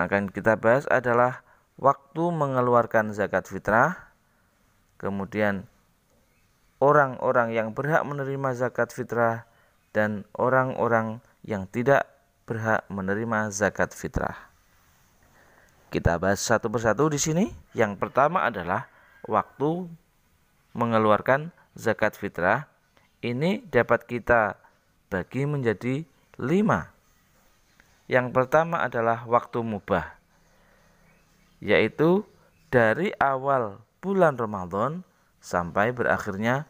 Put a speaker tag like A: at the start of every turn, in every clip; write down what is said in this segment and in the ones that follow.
A: akan kita bahas adalah waktu mengeluarkan zakat fitrah, kemudian orang-orang yang berhak menerima zakat fitrah, dan orang-orang yang tidak berhak menerima zakat fitrah. Kita bahas satu persatu di sini. Yang pertama adalah waktu mengeluarkan zakat fitrah. Ini dapat kita bagi menjadi 5. Yang pertama adalah waktu mubah, yaitu dari awal bulan Ramadan sampai berakhirnya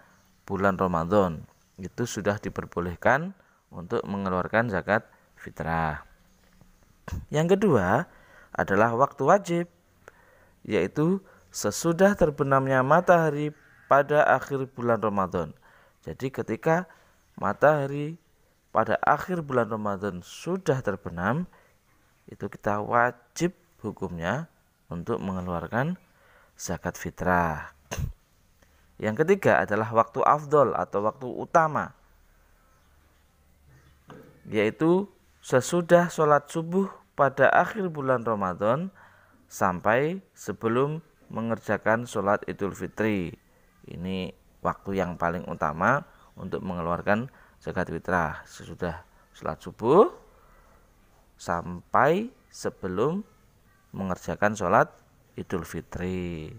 A: bulan Ramadan. Itu sudah diperbolehkan untuk mengeluarkan zakat fitrah. Yang kedua adalah waktu wajib, yaitu sesudah terbenamnya matahari pada akhir bulan Ramadan. Jadi ketika matahari pada akhir bulan Ramadan sudah terbenam, itu kita wajib hukumnya untuk mengeluarkan zakat fitrah. Yang ketiga adalah waktu afdol atau waktu utama, yaitu sesudah sholat subuh pada akhir bulan Ramadan sampai sebelum mengerjakan sholat Idul Fitri. Ini waktu yang paling utama untuk mengeluarkan zakat fitrah, sesudah sholat subuh sampai sebelum mengerjakan sholat Idul Fitri.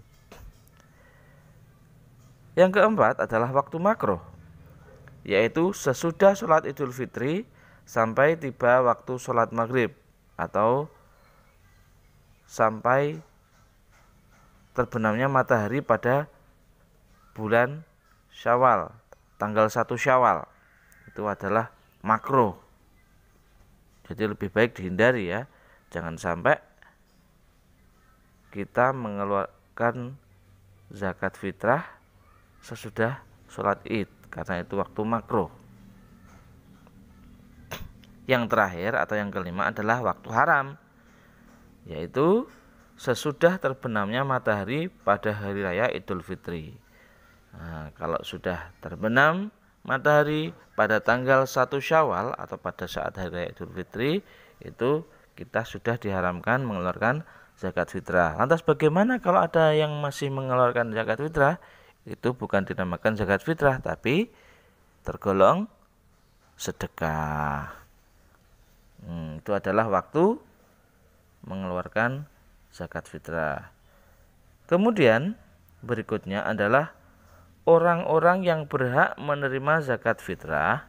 A: Yang keempat adalah waktu makruh, yaitu sesudah sholat Idul Fitri sampai tiba waktu sholat maghrib atau sampai terbenamnya matahari pada bulan Syawal, tanggal 1 Syawal. Itu adalah makruh. Jadi lebih baik dihindari ya. Jangan sampai kita mengeluarkan zakat fitrah sesudah sholat id, karena itu waktu makruh. Yang terakhir atau yang kelima adalah waktu haram, yaitu sesudah terbenamnya matahari pada hari raya Idul Fitri. Nah, kalau sudah terbenam matahari pada tanggal 1 Syawal atau pada saat hari raya Idul Fitri, itu kita sudah diharamkan mengeluarkan zakat fitrah. Lantas bagaimana kalau ada yang masih mengeluarkan zakat fitrah? Itu bukan dinamakan zakat fitrah, tapi tergolong sedekah. Itu adalah waktu mengeluarkan zakat fitrah. Kemudian berikutnya adalah orang-orang yang berhak menerima zakat fitrah.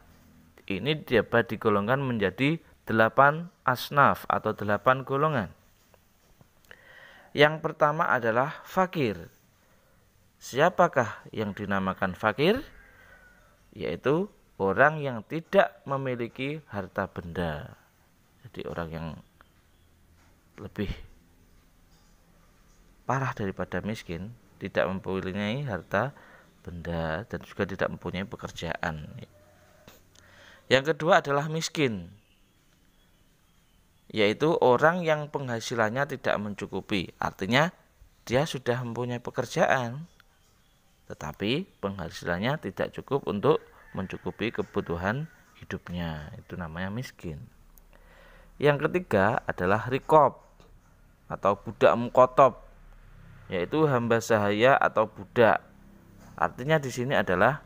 A: Ini dapat digolongkan menjadi 8 asnaf atau 8 golongan. Yang pertama adalah fakir. Siapakah yang dinamakan fakir? Yaitu orang yang tidak memiliki harta benda. Jadi orang yang lebih parah daripada miskin, tidak mempunyai harta benda dan juga tidak mempunyai pekerjaan. Yang kedua adalah miskin, yaitu orang yang penghasilannya tidak mencukupi. Artinya dia sudah mempunyai pekerjaan, tetapi penghasilannya tidak cukup untuk mencukupi kebutuhan hidupnya. Itu namanya miskin. Yang ketiga adalah rikob atau budak mukotob, yaitu hamba sahaya atau budak. Artinya di sini adalah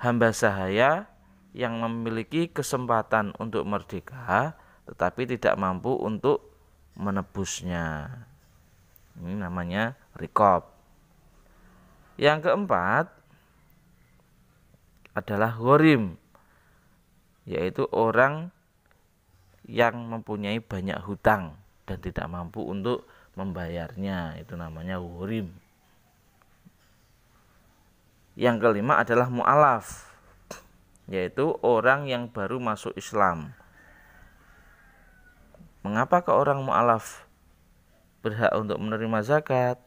A: hamba sahaya yang memiliki kesempatan untuk merdeka, tetapi tidak mampu untuk menebusnya. Ini namanya rikob. Yang keempat adalah ghorim, yaitu orang yang mempunyai banyak hutang dan tidak mampu untuk membayarnya. Itu namanya ghorim. Yang kelima adalah mu'alaf, yaitu orang yang baru masuk Islam. Mengapa ke orang mu'alaf berhak untuk menerima zakat?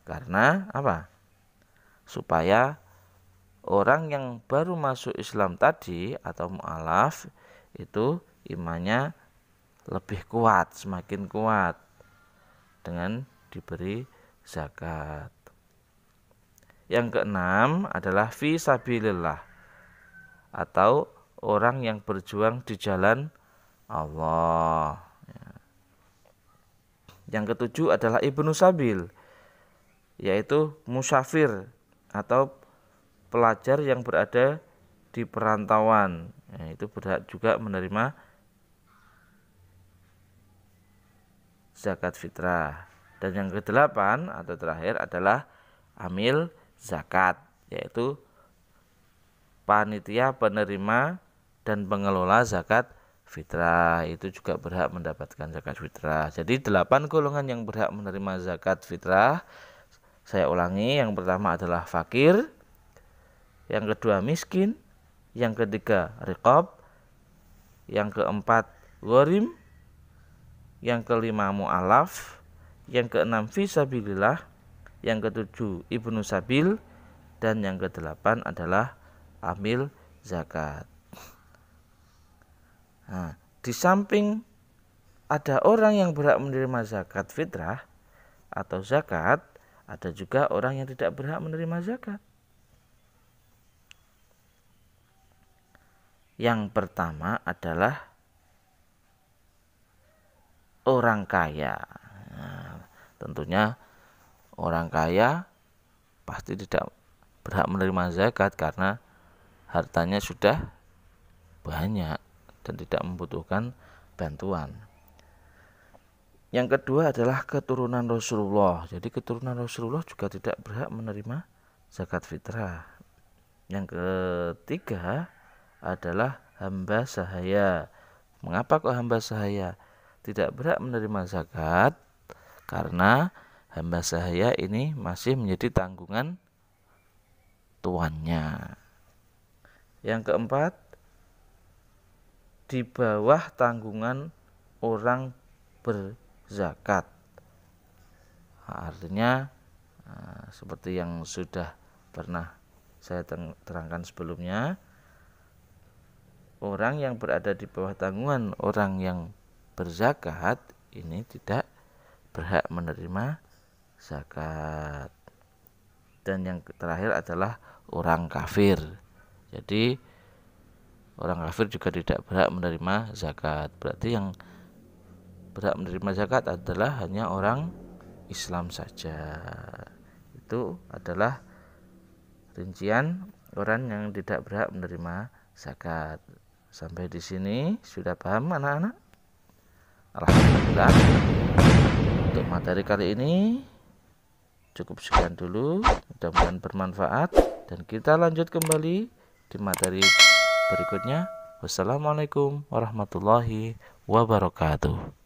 A: Karena apa? Supaya orang yang baru masuk Islam tadi atau mu'alaf itu imannya lebih kuat, semakin kuat dengan diberi zakat. Yang keenam adalah fi sabilillah, atau orang yang berjuang di jalan Allah. Yang ketujuh adalah ibnu sabil, yaitu musafir atau pelajar yang berada di perantauan. Nah, itu berhak juga menerima zakat fitrah. Dan yang kedelapan atau terakhir adalah amil zakat, yaitu panitia penerima dan pengelola zakat fitrah, itu juga berhak mendapatkan zakat fitrah. Jadi 8 golongan yang berhak menerima zakat fitrah. Saya ulangi, yang pertama adalah fakir, yang kedua miskin, yang ketiga riqab, yang keempat gharim, yang kelima mu'alaf, yang keenam fisabilillah, yang ketujuh ibnu sabil, dan yang kedelapan adalah amil zakat. Nah, di samping ada orang yang berhak menerima zakat fitrah atau zakat, ada juga orang yang tidak berhak menerima zakat. Yang pertama adalah orang kaya. Nah, tentunya orang kaya pasti tidak berhak menerima zakat karena hartanya sudah banyak dan tidak membutuhkan bantuan. Yang kedua adalah keturunan Rasulullah. Jadi keturunan Rasulullah juga tidak berhak menerima zakat fitrah. Yang ketiga adalah hamba sahaya. Mengapa kok hamba sahaya tidak berhak menerima zakat? Karena hamba sahaya ini masih menjadi tanggungan tuannya. Yang keempat, di bawah tanggungan orang berzakat. Artinya seperti yang sudah pernah saya terangkan sebelumnya, orang yang berada di bawah tanggungan orang yang berzakat ini tidak berhak menerima zakat. Dan yang terakhir adalah orang kafir. Jadi orang kafir juga tidak berhak menerima zakat. Berarti yang berhak menerima zakat adalah hanya orang Islam saja. Itu adalah rincian orang yang tidak berhak menerima zakat. Sampai di sini sudah paham anak-anak? Alhamdulillah. Untuk materi kali ini cukup sekian dulu. Mudah-mudahan bermanfaat dan kita lanjut kembali di materi berikutnya. Wassalamualaikum warahmatullahi wabarakatuh.